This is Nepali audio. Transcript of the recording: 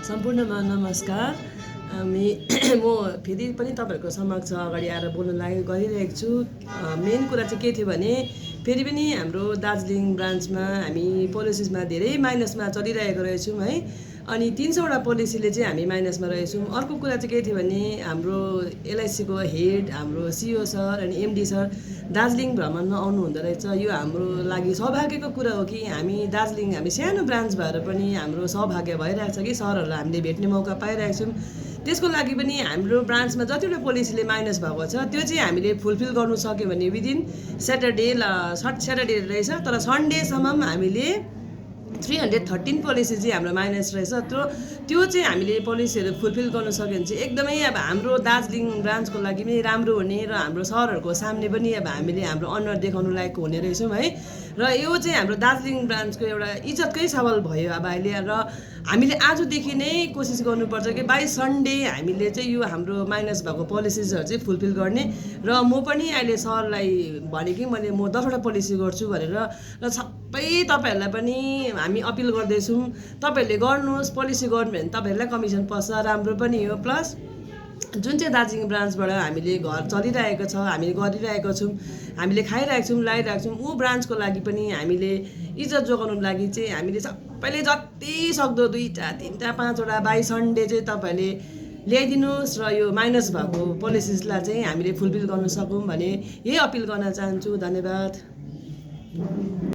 सम्पूर्णमा नमस्कार। म फेरि पनि तपाईँहरूको समक्ष अगाडि आएर बोल्न गरिरहेको छु। मेन कुरा चाहिँ के थियो भने फेरि पनि हाम्रो दार्जिलिङ ब्रान्चमा हामी पोलिसिसमा धेरै माइनसमा चलिरहेको रहेछौँ है। अनि 300वटा पोलिसीले चाहिँ हामी माइनसमा रहेछौँ। अर्को कुरा चाहिँ के थियो भने हाम्रो एलआइसीको हेड हाम्रो सिओ सर अनि एमडी सर दार्जिलिङ भ्रमणमा आउनु हुँदो रहेछ। यो हाम्रो लागि सौभाग्यको कुरा हो कि हामी सानो ब्रान्च भएर पनि हाम्रो सौभाग्य भइरहेको छ कि सरहरूलाई हामीले भेट्ने मौका पाइरहेको छौँ। त्यसको लागि पनि हाम्रो ब्रान्चमा जतिवटा पोलिसीले माइनस भएको छ त्यो चाहिँ हामीले फुलफिल गर्नु सक्यो भने विदिन स्याटरडे रहेछ, तर सन्डेसम्म हामीले 313 पोलिसी चाहिँ हाम्रो माइनस रहेछ। त्यो चाहिँ हामीले पोलिसीहरू फुलफिल गर्नु सक्यो भने चाहिँ एकदमै अब हाम्रो दार्जिलिङ ब्रान्चको लागि पनि राम्रो हुने र हाम्रो सरहरूको सामने पनि अब हामीले हाम्रो अनुहार देखाउनु लायक हुने रहेछौँ है। र यो चाहिँ हाम्रो दार्जिलिङ ब्रान्चको एउटा इज्जतकै सवाल भयो अब अहिले। र हामीले आजदेखि नै कोसिस गर्नुपर्छ कि बाई सन्डे हामीले चाहिँ यो हाम्रो माइनस भएको पोलिसिसहरू चाहिँ फुलफिल गर्ने। र म पनि अहिले सरलाई भने कि म 10वटा पोलिसी गर्छु भनेर। र सबै तपाईँहरूलाई पनि हामी अपिल गर्दैछौँ, तपाईँहरूले गर्नुहोस्। पोलिसी गर्नु भने तपाईँहरूलाई कमिसन पर्छ, राम्रो पनि हो। प्लस जुन चाहिँ दार्जिलिङ ब्रान्चबाट हामीले घर चलिरहेको छ, हामीले गरिरहेको छौँ, हामीले खाइरहेको छौँ, लगाइरहेको छौँ, ऊ ब्रान्चको लागि पनि हामीले इज्जत जोगाउनुको लागि चाहिँ हामीले सबैले जति सक्दो 2टा 3टा 5वटा बाई सन्डे चाहिँ तपाईँहरूले ल्याइदिनुहोस् र यो माइनस भएको पोलिसिसलाई चाहिँ हामीले फुलफिल गर्न सकौँ भने यही अपिल गर्न चाहन्छु। धन्यवाद।